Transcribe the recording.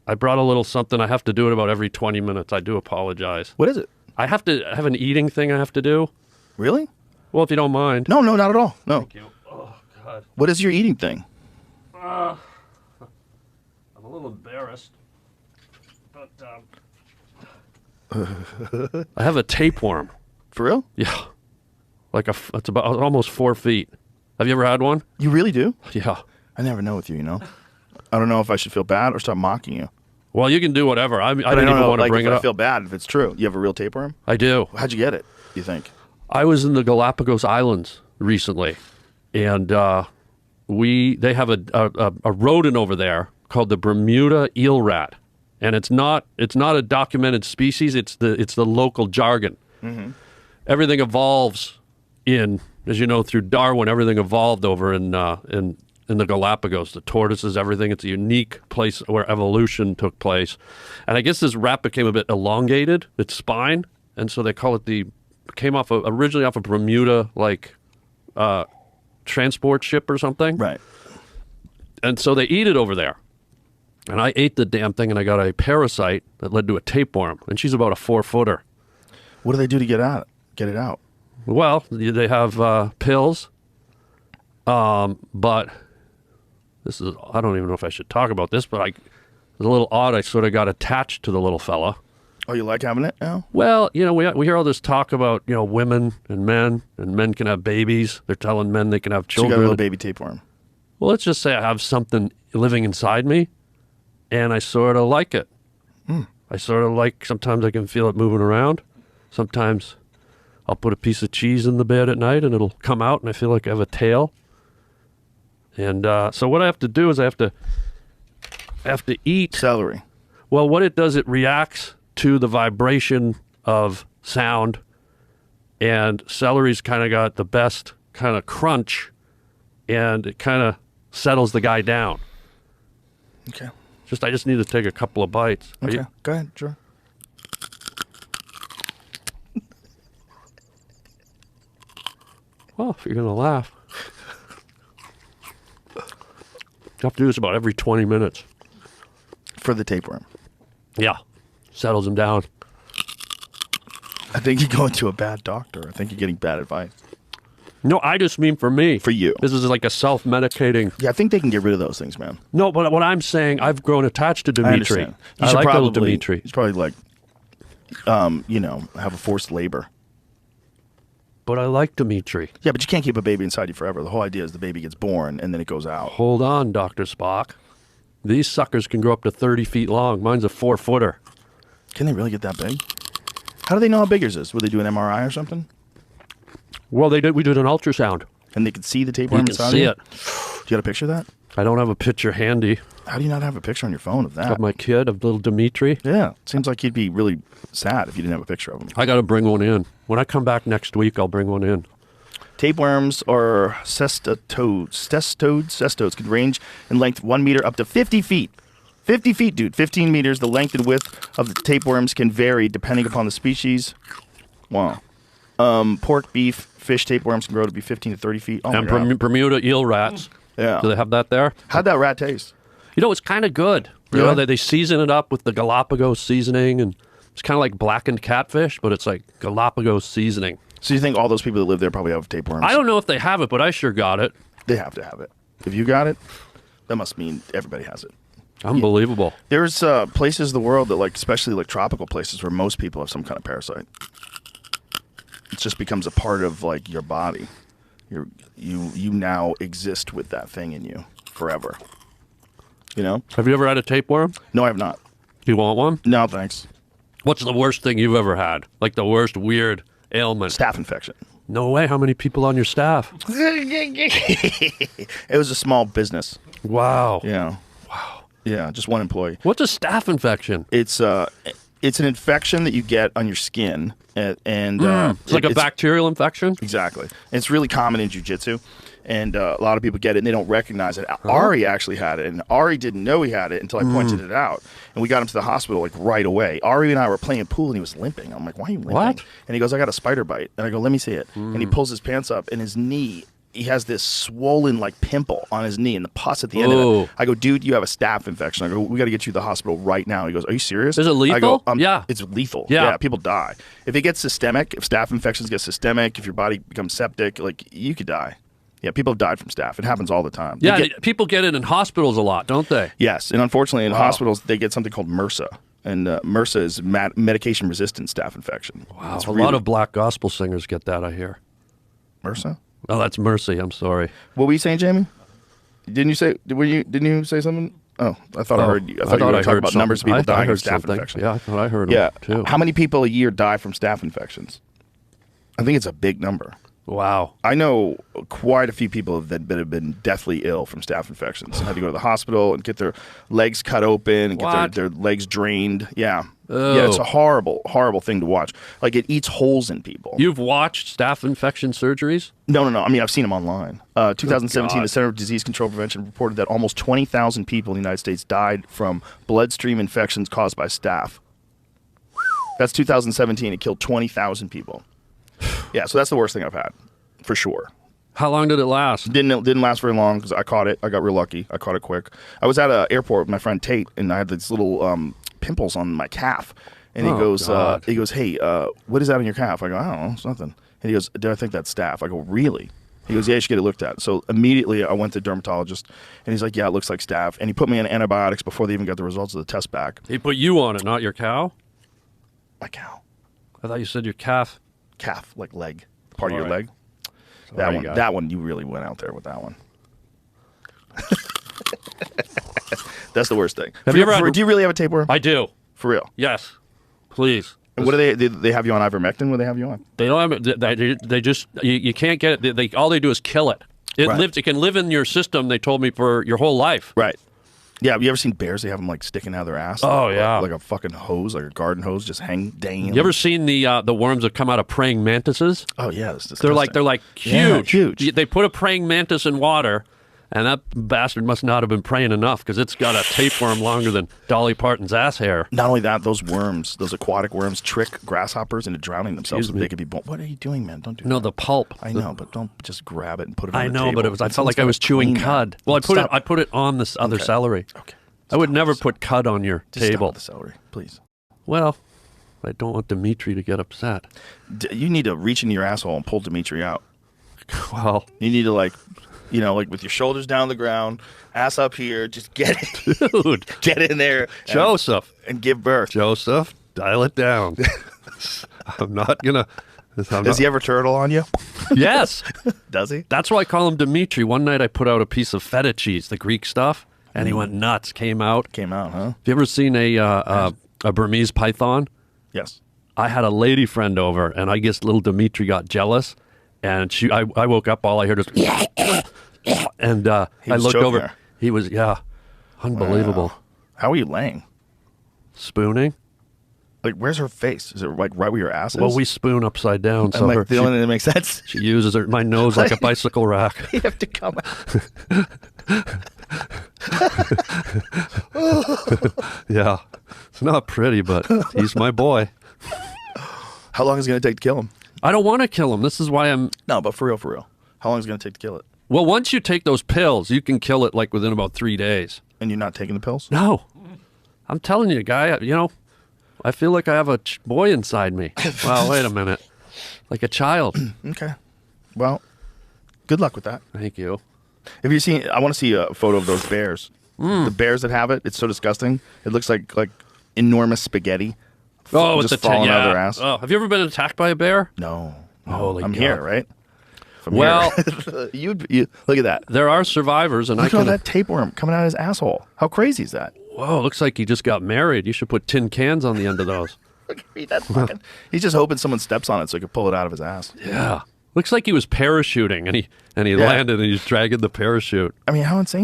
I brought a little something. I have to do it about every 20 minutes. I do apologize. What is it? I have to have an eating thing I have to do. Really? Well, if you don't mind. No, not at all. No. Thank you. Oh, God. What is your eating thing? I'm a little embarrassed. But I have a tapeworm. For real? Yeah. It's about almost 4 feet. Have you ever had one? You really do? Yeah. I never know with you, you know? I don't know if I should feel bad or stop mocking you. Well, you can do whatever. I didn't don't even know, want to bring it I up. feel bad if it's true. You have a real tapeworm? I do. How'd you get it, do you think? I was in the Galapagos Islands recently, and they have a rodent over there called the Bermuda eel rat, and it's not a documented species. It's the local jargon. Mm-hmm. Everything evolves as you know, through Darwin. Everything evolved over in the Galapagos. The tortoises, everything. It's a unique place where evolution took place, and I guess this rat became a bit elongated, its spine, and so they call it came originally off of Bermuda, like transport ship or something. Right. And so they eat it over there. And I ate the damn thing, and I got a parasite that led to a tapeworm. And she's about a 4-footer. What do they do to get it out? Well, they have pills. But I don't even know if I should talk about this, but it's a little odd. I sort of got attached to the little fella. Oh, you like having it now? Well, you know, we hear all this talk about, you know, women and men can have babies. They're telling men they can have children. So you got a little baby tapeworm. Well, let's just say I have something living inside me, and I sort of like it. I sort of like, sometimes I can feel it moving around. Sometimes I'll put a piece of cheese in the bed at night, and it'll come out, and I feel like I have a tail. And so what I have to do is I have to eat celery. Well, what it does, it reacts to the vibration of sound, and celery's kind of got the best kind of crunch, and it kind of settles the guy down. Okay. I just need to take a couple of bites. Okay, go ahead, sure. Well, if you're going to laugh. You have to do this about every 20 minutes. For the tapeworm. Yeah. Settles him down. I think you're going to a bad doctor. I think you're getting bad advice. No, I just mean for me. For you. This is like a self-medicating. Yeah, I think they can get rid of those things, man. No, but what I'm saying, I've grown attached to Dimitri. I like little Dimitri. He's probably like, have a forced labor. But I like Dimitri. Yeah, but you can't keep a baby inside you forever. The whole idea is the baby gets born and then it goes out. Hold on, Dr. Spock. These suckers can grow up to 30 feet long. Mine's a 4-footer. Can they really get that big? How do they know how big yours is? Would they do an MRI or something? Well, we did an ultrasound. And they could see the tapeworm inside you you? can see Do it. you got a picture of that? I don't have a picture handy. How do you not have a picture on your phone of that? Of my kid, of little Dimitri. Yeah, seems like you'd be really sad if you didn't have a picture of him. I got to bring one in. When I come back next week, I'll bring one in. Tapeworms or cestodes can range in length 1 meter up to 50 feet. 50 feet, dude. 15 meters. The length and width of the tapeworms can vary depending upon the species. Wow. Pork, beef, fish tapeworms can grow to be 15 to 30 feet. Oh, and Bermuda eel rats. Yeah. Do they have that there? How'd that rat taste? You know, it's kind of good. Really? You know, they season it up with the Galapagos seasoning, and it's kind of like blackened catfish, but it's like Galapagos seasoning. So you think all those people that live there probably have tapeworms? I don't know if they have it, but I sure got it. They have to have it. If you got it, that must mean everybody has it. Unbelievable. Yeah. There's places in the world that, like, especially like tropical places, where most people have some kind of parasite. It just becomes a part of like your body. You now exist with that thing in you forever. You know? Have you ever had a tapeworm? No, I have not. You want one? No, thanks. What's the worst thing you've ever had? Like the worst weird ailment? Staph infection. No way. How many people on your staff? It was a small business. Wow. Yeah. Wow. Yeah, just one employee. What's a staph infection? It's an infection that you get on your skin, and it's like a bacterial infection. Exactly. And it's really common in jiu-jitsu, and a lot of people get it and they don't recognize it. Ari actually had it, and Ari didn't know he had it until I pointed it out, and we got him to the hospital like right away. Ari and I were playing pool and he was limping. I'm like, why are you limping? What? And he goes, I got a spider bite. And I go, let me see it. And he pulls his pants up and his knee he has this swollen like pimple on his knee and the pus at the end of it. I go, dude, you have a staph infection. I go, we got to get you to the hospital right now. He goes, are you serious? Is it lethal? I go, yeah. It's lethal. Yeah. People die. If it gets systemic, if staph infections get systemic, if your body becomes septic, like you could die. Yeah, people have died from staph. It happens all the time. Yeah, people get it in hospitals a lot, don't they? Yes, and unfortunately in hospitals they get something called MRSA. And MRSA is medication-resistant staph infection. Wow, a lot of black gospel singers get that, I hear. MRSA? Oh, that's Mercy. I'm sorry. What were you saying, Jamie? Didn't you say something? Oh, I thought I heard you. I thought you were talking about numbers of people dying of staph infections. Yeah, I thought I heard them too. How many people a year die from staph infections? I think it's a big number. Wow. I know quite a few people that have been deathly ill from staph infections. Had to go to the hospital and get their legs cut open and get their legs drained. Yeah. Oh. Yeah, it's a horrible, horrible thing to watch. Like, it eats holes in people. You've watched staph infection surgeries? No. I mean, I've seen them online. 2017, the Center for Disease Control and Prevention reported that almost 20,000 people in the United States died from bloodstream infections caused by staph. That's 2017. It killed 20,000 people. Yeah, so that's the worst thing I've had, for sure. How long did it last? Didn't last very long because I caught it. I got real lucky. I caught it quick. I was at an airport with my friend Tate, and I had these little pimples on my calf. And he goes, hey, what is that on your calf? I go, I don't know, it's nothing. And he goes, do I think that's staph? I go, really? He goes, yeah, you should get it looked at. So immediately I went to a dermatologist, and he's like, yeah, it looks like staph. And he put me on antibiotics before they even got the results of the test back. He put you on it, not your cow? My cow. I thought you said your calf. Calf, like leg, part of your leg. That one, you really went out there with that one. That's the worst thing. Do you really have a tapeworm? I do. For real? Yes. Please. And what do they have you on ivermectin? What do they have you on? They don't have it. They just you can't get it. All they do is kill it. It can live in your system. They told me for your whole life. Right. Yeah, have you ever seen bears? They have them like sticking out of their ass. Oh yeah, like a fucking hose, like a garden hose, just dangling. You ever seen the worms that come out of praying mantises? Oh yeah, that's disgusting. They're like huge. Yeah, huge. They put a praying mantis in water, and that bastard must not have been praying enough because it's got a tapeworm longer than Dolly Parton's ass hair. Not only that, those worms, those aquatic worms, trick grasshoppers into drowning themselves so they could be born. What are you doing, man? Don't do that. No, the pulp. I know, but don't just grab it and put it on the table. I know, but I felt like I was chewing cud. Well, I put it on this other celery. Okay. I would never put cud on your table. Stop the celery, please. Well, I don't want Dimitri to get upset. You need to reach into your asshole and pull Dimitri out. Well, you need to like with your shoulders down the ground, ass up here, just get it, dude. Get in there, Joseph, and give birth. Joseph, dial it down. I'm not gonna. Does he ever turtle on you? Yes. Does he? That's why I call him Dimitri. One night I put out a piece of feta cheese, the Greek stuff. And he went nuts. Came out, huh? Have you ever seen a Burmese python? Yes. I had a lady friend over, and I guess little Dimitri got jealous, and I woke up, all I heard was, and I looked over. Her. He was, unbelievable. Wow. How are you laying? Spooning. Like, where's her face? Is it like right where your ass is? Well, we spoon upside down. So the only thing that makes sense. She uses my nose like a bicycle rack. You have to come out. Yeah, it's not pretty, but he's my boy. How long is it going to take to kill him? I don't want to kill him. This is why I'm... No, but for real. How long is it going to take to kill it? Well, once you take those pills, you can kill it like within about 3 days. And you're not taking the pills? No. I'm telling you, guy, I feel like I have a boy inside me. Well, wait a minute. Like a child. Okay. Well, good luck with that. Thank you. Have you seen... I want to see a photo of those bears. The bears that have it, it's so disgusting. It looks like enormous spaghetti. Oh, just falling out of their ass. Oh, have you ever been attacked by a bear? No. Holy I'm God. Here, right? Well, you look at that. There are survivors, and look at all that tapeworm coming out of his asshole. How crazy is that? Whoa, looks like he just got married. You should put tin cans on the end of those. Look at me, that's fucking... He's just hoping someone steps on it so he can pull it out of his ass. Yeah. Looks like he was parachuting, and he landed, and he's dragging the parachute. I mean, how insane